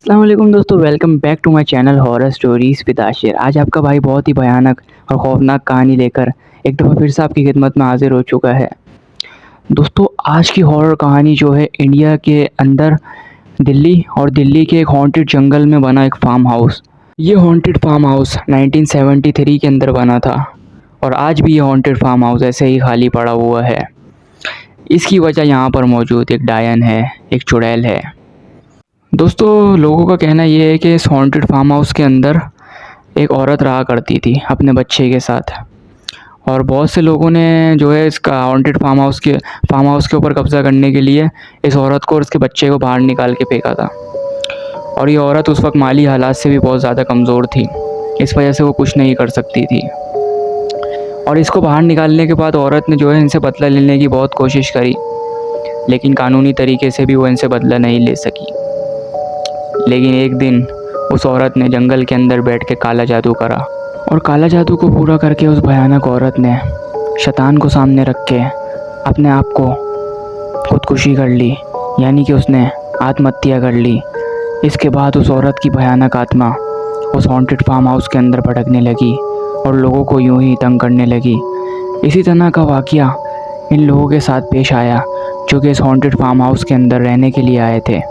अस्सलाम वालेकुम दोस्तों, welcome back to my channel horror stories with Ashir. आज आपका भाई बहुत ही भयानक और खौफनाक कहानी लेकर एक दफ़ा फिर से आपकी खिदमत में हाजिर हो चुका है। दोस्तों, आज की हॉरर कहानी जो है इंडिया के अंदर दिल्ली और दिल्ली के एक हॉन्टेड जंगल में बना एक फार्म हाउस। ये हॉन्टेड फार्म हाउस 1973 के अंदर बना था और आज भी ये हॉन्टेड फार्म हाउस ऐसे ही खाली पड़ा हुआ है। इसकी वजह यहाँ पर मौजूद एक डायन है, एक चुड़ैल है। दोस्तों, लोगों का कहना ये है कि इस हॉन्टेड फार्म हाउस के अंदर एक औरत रहा करती थी अपने बच्चे के साथ, और बहुत से लोगों ने जो है इसका हॉन्टेड फार्म हाउस के ऊपर कब्ज़ा करने के लिए इस औरत को और उसके बच्चे को बाहर निकाल के फेंका था। और ये औरत उस वक्त माली हालात से भी बहुत ज़्यादा कमज़ोर थी, इस वजह से वो कुछ नहीं कर सकती थी। और इसको बाहर निकालने के बाद औरत ने जो है इनसे बदला लेने की बहुत कोशिश करी, लेकिन कानूनी तरीके से भी वो इनसे बदला नहीं ले सकी। लेकिन एक दिन उस औरत ने जंगल के अंदर बैठ के काला जादू करा, और काला जादू को पूरा करके उस भयानक औरत ने शैतान को सामने रख के अपने आप को खुदकुशी कर ली, यानी कि उसने आत्महत्या कर ली। इसके बाद उस औरत की भयानक आत्मा उस हॉन्टेड फार्म हाउस के अंदर भटकने लगी और लोगों को यूं ही तंग करने लगी। इसी तरह का वाक़या इन लोगों के साथ पेश आया जो कि इस हॉन्टेड फार्म हाउस के अंदर रहने के लिए आए थे,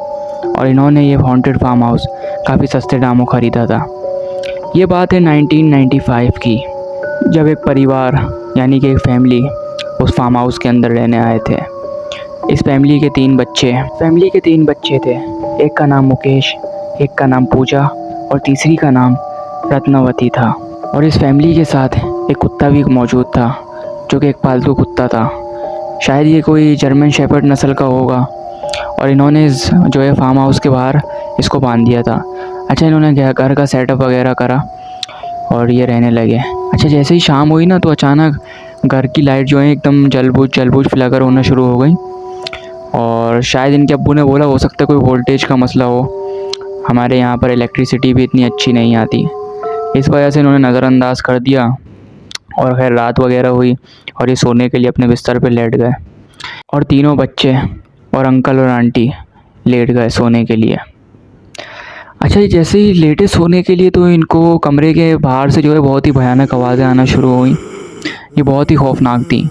और इन्होंने ये हॉन्टेड फार्म हाउस काफ़ी सस्ते दामों ख़रीदा था। ये बात है 1995 की, जब एक परिवार यानी कि एक फैमिली उस फार्म हाउस के अंदर रहने आए थे। इस फैमिली के तीन बच्चे थे। एक का नाम मुकेश, एक का नाम पूजा और तीसरी का नाम रत्नावती था। और इस फैमिली के साथ एक कुत्ता भी मौजूद था जो कि एक पालतू कुत्ता था। शायद ये कोई जर्मन शेपर्ड नस्ल का होगा, और इन्होंने इस जो है फार्म हाउस के बाहर इसको बांध दिया था। अच्छा, इन्होंने घर का सेटअप वगैरह करा और ये रहने लगे। अच्छा, जैसे ही शाम हुई ना, तो अचानक घर की लाइट जो है एकदम जलबुझ फ्लिकर होना शुरू हो गई। और शायद इनके अब्बू ने बोला हो सकता है कोई वोल्टेज का मसला हो, हमारे यहाँ पर इलेक्ट्रिसिटी भी इतनी अच्छी नहीं आती। इस वजह से इन्होंने नज़रअंदाज कर दिया, और खैर रात वगैरह हुई और ये सोने के लिए अपने बिस्तर पर लेट गए, और तीनों बच्चे और अंकल और आंटी लेट गए सोने के लिए। अच्छा, ये जैसे ही लेटे सोने के लिए, तो इनको कमरे के बाहर से जो है बहुत ही भयानक आवाज़ें आना शुरू हो गई। ये बहुत ही खौफनाक थी,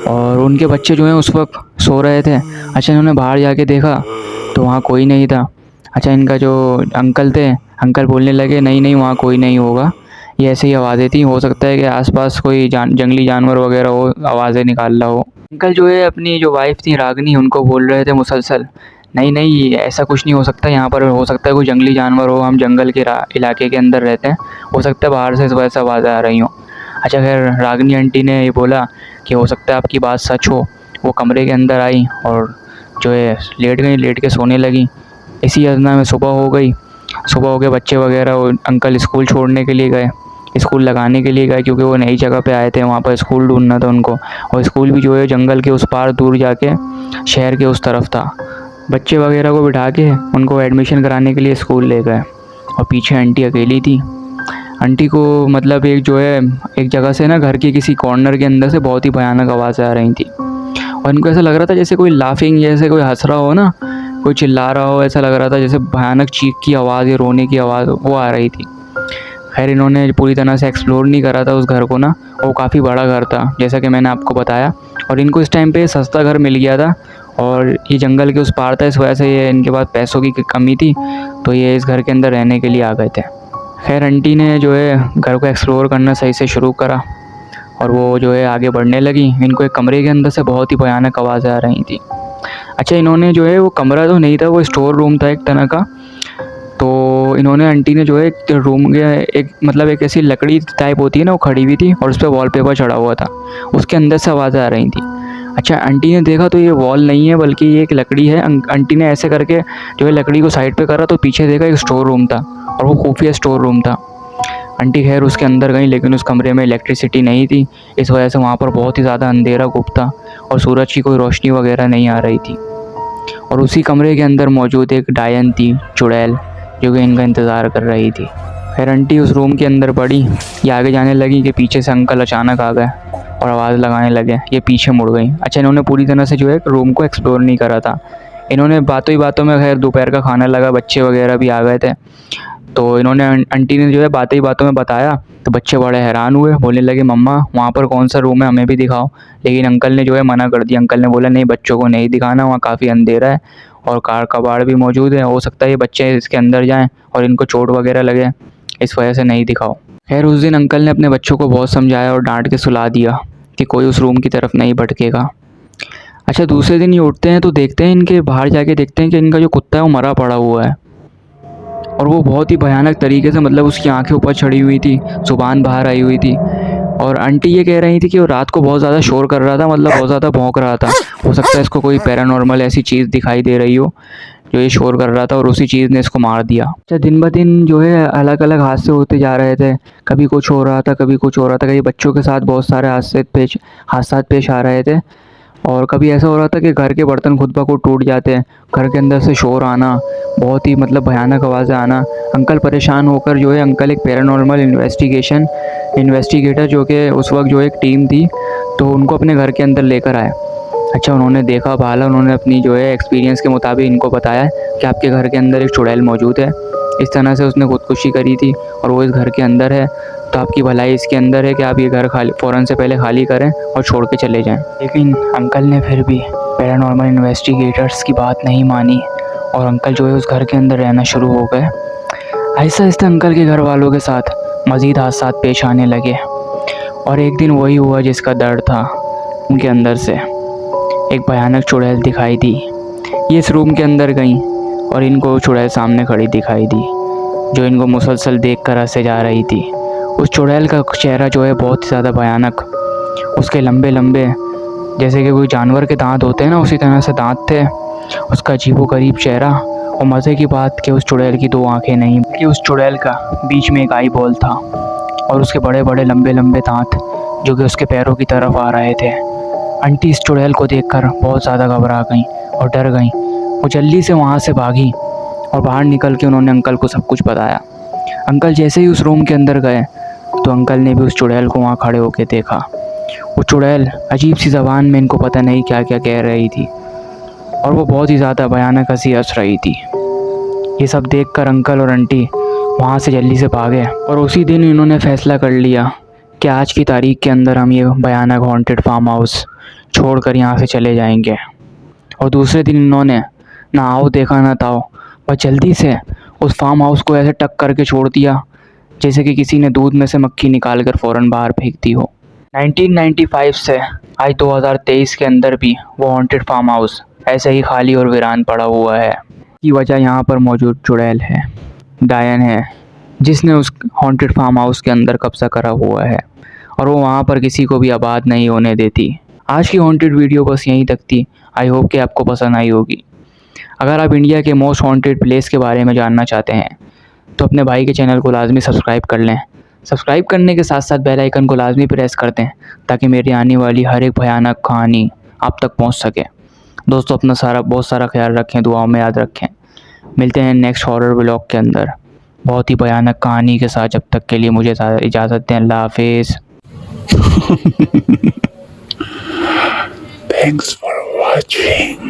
और उनके बच्चे जो हैं उस वक्त सो रहे थे। अच्छा, इन्होंने बाहर जाके देखा तो वहाँ कोई नहीं था। अच्छा, इनका जो अंकल थे, अंकल बोलने लगे नहीं नहीं वहाँ कोई नहीं होगा, ये ऐसे ही आवाज़ें थी, हो सकता है कि आसपास कोई जंगली जानवर वगैरह हो, आवाज़ें निकाल रहा हो। अंकल जो है अपनी जो वाइफ थी रागनी, उनको बोल रहे थे मुसलसल नहीं नहीं ऐसा कुछ नहीं हो सकता, यहाँ पर हो सकता है कोई जंगली जानवर हो, हम जंगल के इलाके के अंदर रहते हैं, हो सकता है बाहर से इस वजह से आवाज़ें आ रही हों। अच्छा, खैर रागनी आंटी ने ये बोला कि हो सकता है आपकी बात सच हो। वो कमरे के अंदर आई और जो है लेट के सोने लगी। इसी अजना में सुबह हो गई। सुबह हो के बच्चे वगैरह अंकल स्कूल छोड़ने के लिए गए, स्कूल लगाने के लिए गए, क्योंकि वो नई जगह पे आए थे, वहाँ पर स्कूल ढूंढना था उनको। और स्कूल भी जो है जंगल के उस पार दूर जाके शहर के उस तरफ था। बच्चे वगैरह को बिठा के उनको एडमिशन कराने के लिए स्कूल ले गए, और पीछे आंटी अकेली थी। आंटी को मतलब एक जो है एक जगह से ना, घर के किसी कॉर्नर के अंदर से बहुत ही भयानक आवाज़ें आ रही थी, और इनको ऐसा लग रहा था जैसे कोई लाफिंग, जैसे कोई हंस रहा हो ना, कोई चिल्ला रहा हो, ऐसा लग रहा था जैसे भयानक चीख की आवाज़ या रोने की आवाज़ वो आ रही थी। खैर इन्होंने पूरी तरह से एक्सप्लोर नहीं करा था उस घर को ना, वो काफ़ी बड़ा घर था जैसा कि मैंने आपको बताया, और इनको इस टाइम पे सस्ता घर मिल गया था, और ये जंगल के उस पार था, इस वजह से ये इनके पास पैसों की कमी थी, तो ये इस घर के अंदर रहने के लिए आ गए थे। खैर आंटी ने जो है घर को एक्सप्लोर करना सही से शुरू करा, और वो जो है आगे बढ़ने लगी। इनको एक कमरे के अंदर से बहुत ही भयानक आवाज़ें आ रही थी। अच्छा, इन्होंने जो है वो कमरा तो नहीं था, वो स्टोर रूम था एक तरह का। तो इन्होंने आंटी ने जो है एक रूम के एक ऐसी लकड़ी टाइप होती है ना, वो खड़ी हुई थी, और उस पर वॉलपेपर चढ़ा हुआ था, उसके अंदर से आवाज़ें आ रही थी। अच्छा, आंटी ने देखा तो ये वॉल नहीं है बल्कि ये एक लकड़ी है। आंटी ने ऐसे करके जो है लकड़ी को साइड पे करा, तो पीछे देखा एक स्टोर रूम था, और वो खुफिया स्टोर रूम था। आंटी खैर उसके अंदर गई, लेकिन उस कमरे में इलेक्ट्रिसिटी नहीं थी, इस वजह से वहाँ पर बहुत ही ज़्यादा अंधेरा गुप्त था, और सूरज की कोई रोशनी वगैरह नहीं आ रही थी। और उसी कमरे के अंदर मौजूद एक डायन थी, चुड़ैल, जो कि इनका इंतज़ार कर रही थी। खैर आंटी उस रूम के अंदर पड़ी, ये आगे जाने लगी कि पीछे से अंकल अचानक आ गए और आवाज़ लगाने लगे, ये पीछे मुड़ गई। अच्छा, इन्होंने पूरी तरह से जो है रूम को एक्सप्लोर नहीं करा था, इन्होंने बातों ही बातों में, खैर दोपहर का खाना लगा, बच्चे वगैरह भी आ गए थे, तो इन्होंने आंटी ने जो है बातों ही बातों में बताया, तो बच्चे बड़े हैरान हुए, बोलने लगे मम्मा वहाँ पर कौन सा रूम है, हमें भी दिखाओ। लेकिन अंकल ने जो है मना कर दिया। अंकल ने बोला नहीं, बच्चों को नहीं दिखाना, वहाँ काफ़ी अंधेरा है और कार कबाड़ भी मौजूद है, हो सकता है ये बच्चे इसके अंदर जाएँ और इनको चोट वगैरह लगे, इस वजह से नहीं दिखाओ। खैर उस दिन अंकल ने अपने बच्चों को बहुत समझाया और डांट के सुला दिया कि कोई उस रूम की तरफ नहीं भटकेगा। अच्छा, दूसरे दिन ये उठते हैं तो देखते हैं, इनके बाहर जाके देखते हैं कि इनका जो कुत्ता है वो मरा पड़ा हुआ है, और वो बहुत ही भयानक तरीके से, मतलब उसकी आंखें ऊपर चढ़ी हुई थी, ज़ुबान बाहर आई हुई थी। और आंटी ये कह रही थी कि वो रात को बहुत ज़्यादा शोर कर रहा था, मतलब बहुत ज़्यादा भौंक रहा था। हो सकता है इसको कोई पैरानॉर्मल ऐसी चीज़ दिखाई दे रही हो जो ये शोर कर रहा था, और उसी चीज़ ने इसको मार दिया। अच्छा, दिन ब दिन जो है अलग अलग हादसे होते जा रहे थे, कभी कुछ हो रहा था, कभी कुछ हो रहा था, कभी बच्चों के साथ बहुत सारे हादसा पेश आ रहे थे, और कभी ऐसा हो रहा था कि घर के बर्तन खुद ब खुद टूट जाते हैं, घर के अंदर से शोर आना, बहुत ही मतलब भयानक आवाज़ें आना। अंकल परेशान होकर जो है, अंकल एक पैरानॉर्मल इन्वेस्टिगेटर जो कि उस वक्त जो एक टीम थी, तो उनको अपने घर के अंदर लेकर आए। अच्छा, उन्होंने देखा भाला, उन्होंने अपनी जो है एक्सपीरियंस के मुताबिक इनको बताया कि आपके घर के अंदर एक चुड़ैल मौजूद है, इस तरह से उसने खुदकुशी करी थी और वो इस घर के अंदर है, तो आपकी भलाई इसके अंदर है कि आप ये घर फ़ौरन से पहले खाली करें और छोड़ के चले जाएं। लेकिन अंकल ने फिर भी पैरानॉर्मल इन्वेस्टिगेटर्स की बात नहीं मानी, और अंकल जो है उस घर के अंदर रहना शुरू हो गए। आहिस्ता आहिस्ता अंकल के घर वालों के साथ मज़ीद हादसा पेश आने लगे, और एक दिन वही हुआ जिसका दर्द था उनके अंदर से। एक भयानक चुड़ैल दिखाई दी। ये इस रूम के अंदर गई और इनको चुड़ैल सामने खड़ी दिखाई दी, जो इनको मुसलसल देखकर हंसे जा रही थी। उस चुड़ैल का चेहरा जो है बहुत ज़्यादा भयानक, उसके लंबे लंबे जैसे कि कोई जानवर के दांत होते हैं ना, उसी तरह से दांत थे। उसका अजीबोगरीब चेहरा, और मज़े की बात कि उस चुड़ैल की 2 आँखें नहीं, कि उस चुड़ैल का बीच में एक आई बॉल था, और उसके बड़े बड़े लंबे लंबे दांत जो कि उसके पैरों की तरफ आ रहे थे। आंटी इस चुड़ैल को देखकर बहुत ज़्यादा घबरा गईं और डर गईं। वो जल्दी से वहाँ से भागी और बाहर निकल के उन्होंने अंकल को सब कुछ बताया। अंकल जैसे ही उस रूम के अंदर गए, तो अंकल ने भी उस चुड़ैल को वहाँ खड़े होकर देखा। वो चुड़ैल अजीब सी ज़बान में इनको पता नहीं क्या क्या कह रही थी, और वो बहुत ही ज़्यादा भयानक हंसी हंस रही थी। ये सब देखकर अंकल और आंटी वहाँ से जल्दी से भागे, और उसी दिन इन्होंने फ़ैसला कर लिया कि आज की तारीख के अंदर हम ये भयानक हॉन्टेड फार्म हाउस छोड़कर यहाँ से चले जाएंगे। और दूसरे दिन इन्होंने ना आओ देखा ना ताओ, बस जल्दी से उस फार्म हाउस को ऐसे टक करके छोड़ दिया जैसे कि किसी ने दूध में से मक्खी निकाल कर फ़ौरन बाहर फेंक दी हो। 1995 से आज 2023 के अंदर भी वो हॉन्टेड फार्म हाउस ऐसे ही खाली और वीरान पड़ा हुआ है। की वजह यहाँ पर मौजूद चुड़ैल है, डायन है, जिसने उस हॉन्टेड फार्म हाउस के अंदर कब्जा करा हुआ है, और वो वहाँ पर किसी को भी आबाद नहीं होने देती। आज की हॉन्टेड वीडियो बस यहीं तक थी। आई होप कि आपको पसंद आई होगी। अगर आप इंडिया के मोस्ट हॉन्टेड प्लेस के बारे में जानना चाहते हैं तो अपने भाई के चैनल को लाजमी सब्सक्राइब कर लें। सब्सक्राइब करने के साथ साथ बेल आइकन को लाजमी प्रेस कर दें, ताकि मेरी आने वाली हर एक भयानक कहानी आप तक पहुंच सके। दोस्तों, अपना बहुत सारा ख्याल रखें, दुआओं में याद रखें। मिलते हैं नेक्स्ट हॉरर व्लॉग के अंदर बहुत ही भयानक कहानी के साथ। जब तक के लिए मुझे इजाज़त दें। अल्लाह हाफिज़। Thanks for watching.